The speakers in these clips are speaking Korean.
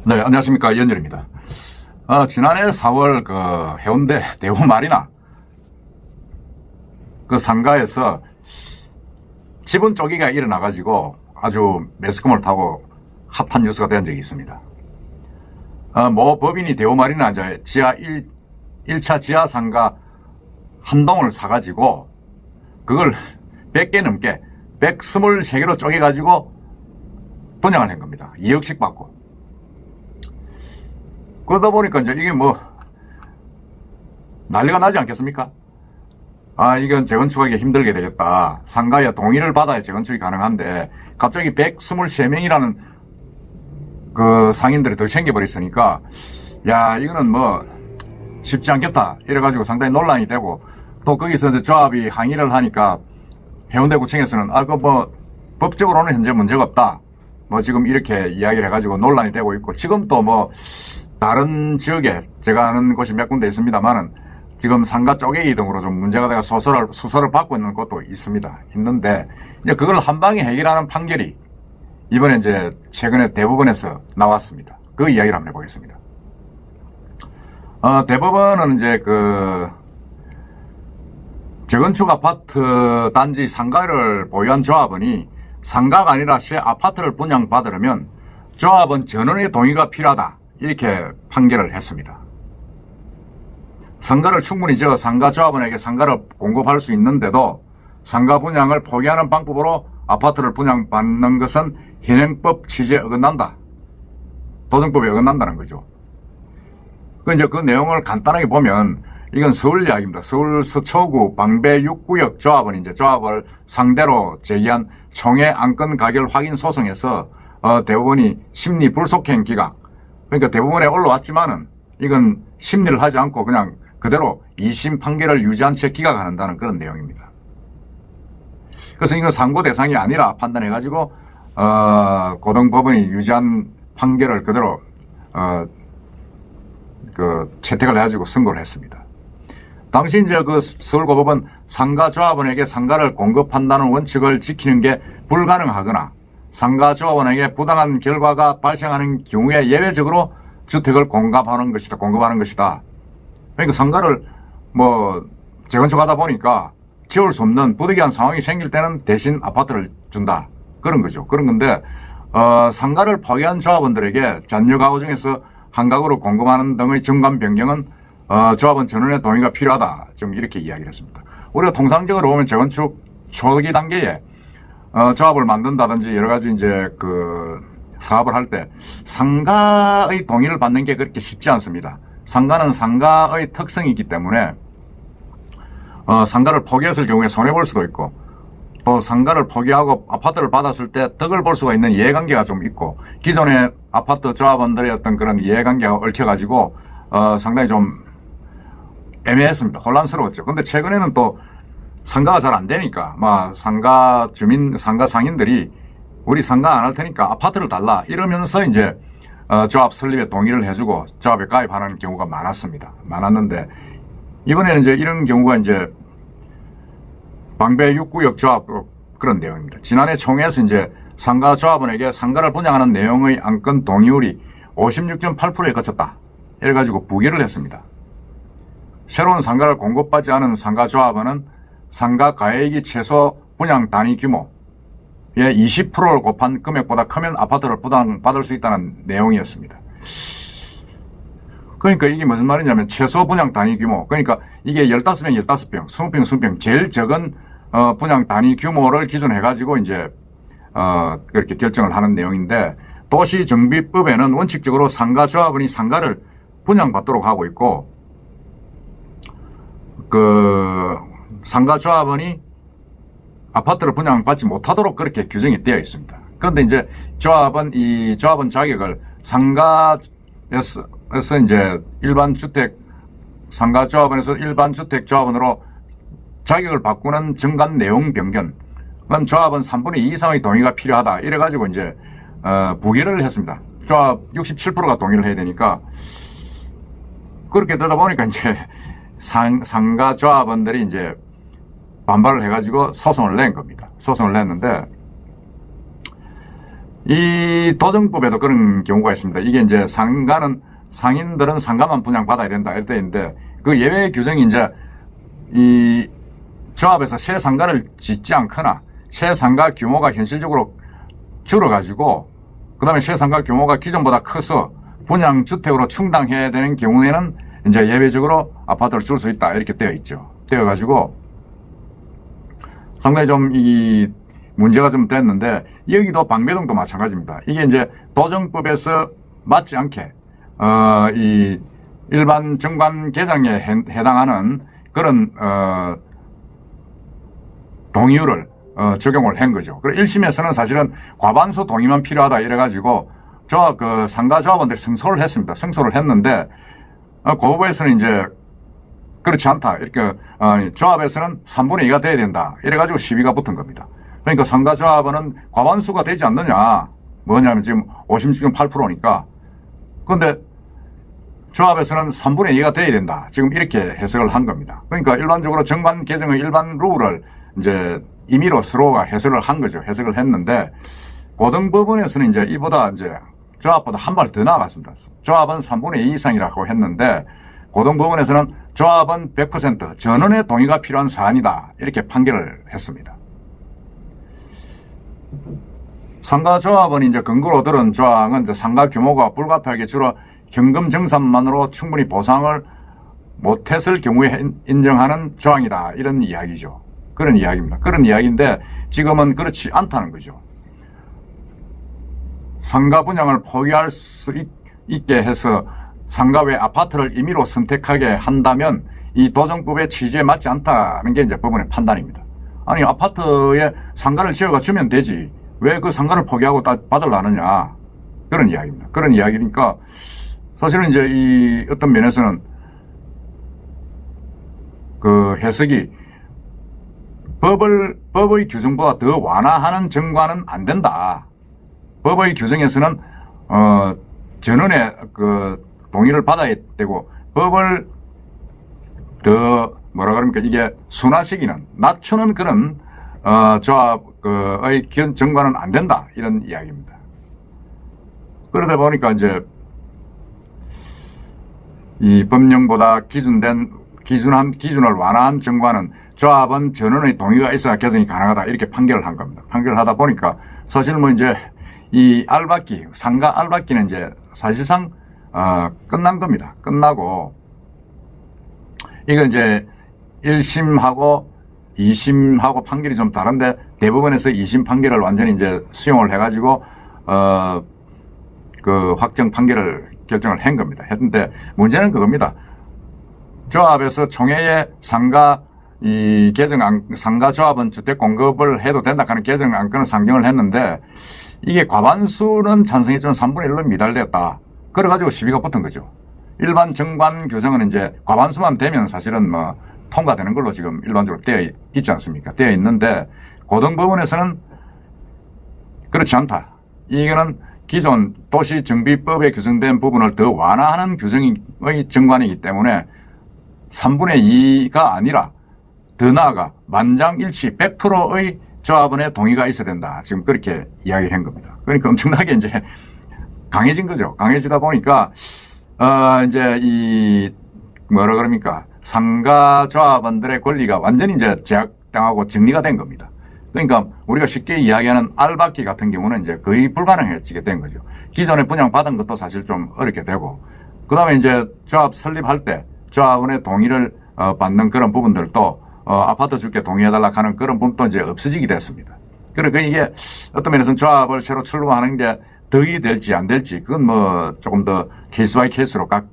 네, 안녕하십니까. 이현열입니다. 지난해 4월 해운대 대우마리나 상가에서 지분 쪼기가 일어나가지고 아주 매스컴을 타고 핫한 뉴스가 된 적이 있습니다. 모 법인이 대우마리나 이제 지하 1차 지하 상가 한 동을 사가지고 그걸 100개 넘게 123개로 쪼개가지고 분양을 한 겁니다. 2억씩 받고. 그러다 보니까 이제 이게 난리가 나지 않겠습니까? 이건 재건축하기 힘들게 되겠다. 상가에 동의를 받아야 재건축이 가능한데 갑자기 123명이라는 그 상인들이 더 생겨버렸으니까 야, 이거는 쉽지 않겠다. 이래가지고 상당히 논란이 되고 또 거기서 이제 조합이 항의를 하니까 해운대구청에서는 법적으로는 현재 문제가 없다. 지금 이렇게 이야기를 해가지고 논란이 되고 있고 지금 또 다른 지역에 제가 아는 곳이 몇 군데 있습니다만은 지금 상가 쪼개기 등으로 좀 문제가 돼가 수사를 받고 있는 곳도 있는데 이제 그걸 한 방에 해결하는 판결이 이번에 이제 최근에 대법원에서 나왔습니다. 그 이야기를 한번 해보겠습니다. 대법원은 이제 재건축 아파트 단지 상가를 보유한 조합원이 상가가 아니라 새 아파트를 분양받으려면 조합원 전원의 동의가 필요하다. 이렇게 판결을 했습니다. 상가를 충분히 지어 상가 조합원에게 상가를 공급할 수 있는데도 상가 분양을 포기하는 방법으로 아파트를 분양받는 것은 현행법 취지에 어긋난다. 도정법에 어긋난다는 거죠. 이제 그 내용을 간단하게 보면 이건 서울 이야기입니다. 서울 서초구 방배 6구역 조합원이 이제 조합을 상대로 제기한 총회 안건 가결 확인 소송에서 대법원이 심리 불속행 기각, 그러니까 대법원에 올라왔지만은 이건 심리를 하지 않고 그냥 그대로 2심 판결을 유지한 채 기각한다는 그런 내용입니다. 그래서 이건 상고 대상이 아니라 판단해가지고 고등법원이 유지한 판결을 그대로 채택을 해가지고 선고를 했습니다. 당시 이제 서울고법은 상가 조합원에게 상가를 공급한다는 원칙을 지키는 게 불가능하거나 상가 조합원에게 부당한 결과가 발생하는 경우에 예외적으로 주택을 공급하는 것이다. 그러니까 상가를 재건축하다 보니까 지울 수 없는 부득이한 상황이 생길 때는 대신 아파트를 준다. 그런 거죠. 그런 건데 상가를 포기한 조합원들에게 잔여 가구 중에서 한 가구로 공급하는 등의 정관 변경은 조합원 전원의 동의가 필요하다. 좀 이렇게 이야기를 했습니다. 우리가 통상적으로 보면 재건축 초기 단계에 조합을 만든다든지 여러 가지 이제 사업을 할 때 상가의 동의를 받는 게 그렇게 쉽지 않습니다. 상가는 상가의 특성이 있기 때문에 상가를 포기했을 경우에 손해볼 수도 있고 또 상가를 포기하고 아파트를 받았을 때 덕을 볼 수가 있는 이해관계가 좀 있고 기존의 아파트 조합원들의 어떤 그런 이해관계가 얽혀가지고 상당히 좀 애매했습니다. 혼란스러웠죠. 근데 최근에는 또 상가가 잘 안 되니까 상가 상인들이 우리 상가 안 할 테니까 아파트를 달라 이러면서 이제 조합 설립에 동의를 해주고 조합에 가입하는 경우가 많았는데 이번에는 이제 이런 경우가 이제 방배 6구역 조합 그런 내용입니다. 지난해 총회에서 이제 상가 조합원에게 상가를 분양하는 내용의 안건 동의율이 56.8%에 그쳤다. 이래가지고 부결을 했습니다. 새로운 상가를 공급받지 않은 상가 조합원은 상가 가액이 최소 분양 단위 규모의 20%를 곱한 금액보다 크면 아파트를 부담받을 수 있다는 내용이었습니다. 그러니까 이게 무슨 말이냐면 최소 분양 단위 규모, 그러니까 이게 15평, 15평, 20평, 20평 제일 적은 분양 단위 규모를 기준으로 해가지고 이제 그렇게 결정을 하는 내용인데 도시정비법에는 원칙적으로 상가 조합원이 상가를 분양받도록 하고 있고 상가 조합원이 아파트를 분양받지 못하도록 그렇게 규정이 되어 있습니다. 그런데 이제 조합원 자격을 상가에서 이제 상가 조합원에서 일반 주택 조합원으로 자격을 바꾸는 정관 내용 변경, 그건 조합원 3분의 2 이상의 동의가 필요하다. 이래가지고 이제 부결을 했습니다. 조합 67%가 동의를 해야 되니까 그렇게 되다 보니까 이제 상가 조합원들이 이제 반발을 해가지고 소송을 낸 겁니다. 소송을 냈는데 이 도정법에도 그런 경우가 있습니다. 이게 이제 상인들은 상가만 분양받아야 된다 이럴 때인데, 그 예외 규정이 이제 이 조합에서 새 상가를 짓지 않거나 새 상가 규모가 현실적으로 줄어가지고 그 다음에 새 상가 규모가 기존보다 커서 분양주택으로 충당해야 되는 경우에는 이제 예외적으로 아파트를 줄 수 있다 이렇게 되어 있죠. 되어가지고 상당히 좀 이 문제가 좀 됐는데, 여기도 방배동도 마찬가지입니다. 이게 이제 도정법에서 맞지 않게 이 일반 정관 계장에 해당하는 그런 동의율을 적용을 한 거죠. 그리고 1심에서는 사실은 과반수 동의만 필요하다 이래가지고 그 상가조합원들이 승소를 했습니다. 승소를 했는데 고법에서는 이제 그렇지 않다 이렇게 조합에서는 3분의 2가 돼야 된다 이래가지고 시비가 붙은 겁니다. 그러니까 상가조합원은 과반수가 되지 않느냐, 뭐냐면 지금 56.8%니까. 그런데 조합에서는 3분의 2가 돼야 된다, 지금 이렇게 해석을 한 겁니다. 그러니까 일반적으로 정관 개정의 일반 룰을 이제 임의로 서로가 해석을 한 거죠. 해석을 했는데 고등법원에서는 이제 이보다 이제 조합보다 한 발 더 나아갔습니다. 조합은 3분의 2 이상이라고 했는데 고등법원에서는 조합은 100% 전원의 동의가 필요한 사안이다 이렇게 판결을 했습니다. 상가조합은 이제 근거로 들은 조항은 이제 상가 규모가 불가피하게 줄어 현금 정산만으로 충분히 보상을 못했을 경우에 인정하는 조항이다 이런 이야기죠. 그런 이야기입니다. 그런 이야기인데 지금은 그렇지 않다는 거죠. 상가 분양을 포기할 수 있게 해서 상가 외 아파트를 임의로 선택하게 한다면 이 도정법의 취지에 맞지 않다는 게 이제 법원의 판단입니다. 아니, 아파트에 상가를 지어가 주면 되지 왜 그 상가를 포기하고 받으려느냐, 그런 이야기입니다. 그런 이야기니까 사실은 이제 이 어떤 면에서는 그 해석이 법의 규정보다 더 완화하는 정관은 안 된다. 법의 규정에서는 전원의 그 동의를 받아야 되고 법을 더 뭐라 그럽니까, 이게 순화시키는, 낮추는 그런 조합의 정관은 안 된다 이런 이야기입니다. 그러다 보니까 이제 이 법령보다 기준을 완화한 정관은 조합은 전원의 동의가 있어야 개정이 가능하다 이렇게 판결을 한 겁니다. 판결을 하다 보니까 사실 뭐 이제 이 알박기, 상가 알박기는 이제 사실상 끝난 겁니다. 끝나고 이거 이제 1심하고 2심하고 판결이 좀 다른데 대법원에서 2심 판결을 완전히 이제 수용을 해가지고 그 확정 판결을 결정을 한 겁니다. 했는데 문제는 그겁니다. 조합에서 총회에 상가 조합은 주택 공급을 해도 된다 하는 개정 안건을 상정을 했는데 이게 과반수는 찬성했지만 3분의 1로 미달됐다. 그래가지고 시비가 붙은 거죠. 일반 정관 규정은 이제 과반수만 되면 사실은 뭐 통과되는 걸로 지금 일반적으로 되어 있지 않습니까? 되어 있는데 고등법원에서는 그렇지 않다. 이거는 기존 도시정비법에 규정된 부분을 더 완화하는 규정의 정관이기 때문에 3분의 2가 아니라 더 나아가 만장일치 100%의 조합원의 동의가 있어야 된다. 지금 그렇게 이야기를 한 겁니다. 그러니까 엄청나게 이제 강해진 거죠. 강해지다 보니까 이제 이 뭐라 그럽니까, 상가 조합원들의 권리가 완전히 이제 제약당하고 정리가 된 겁니다. 그러니까 우리가 쉽게 이야기하는 알박기 같은 경우는 이제 거의 불가능해지게 된 거죠. 기존에 분양받은 것도 사실 좀 어렵게 되고, 그 다음에 이제 조합 설립할 때 조합원의 동의를 받는 그런 부분들도 아파트 줄게 동의해달라 하는 그런 부분도 이제 없어지게 됐습니다. 그리고 이게 어떤 면에서는 조합을 새로 출범하는 게 덕이 될지 안 될지, 그건 뭐 조금 더 케이스 바이 케이스로 각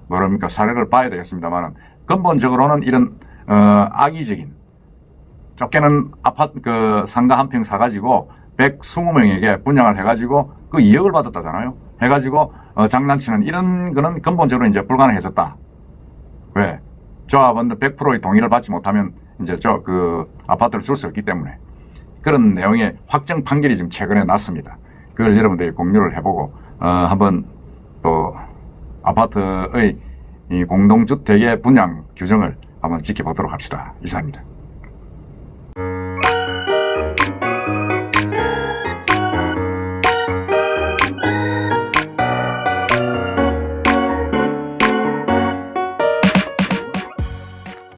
뭐랍니까, 사례를 봐야 되겠습니다만은, 근본적으로는 이런 악의적인 쫓겨는 아파트 상가 한 평 사가지고 120명에게 분양을 해가지고 그 2억을 받았다잖아요. 해가지고 장난치는 이런 거는 근본적으로 이제 불가능해졌다. 왜? 조합원들 100%의 동의를 받지 못하면 이제 아파트를 줄 수 없기 때문에. 그런 내용의 확정 판결이 지금 최근에 났습니다. 그걸 여러분들이 공유를 해보고 한번 또 아파트의 이 공동주택의 분양 규정을 한번 지켜보도록 합시다. 이상입니다.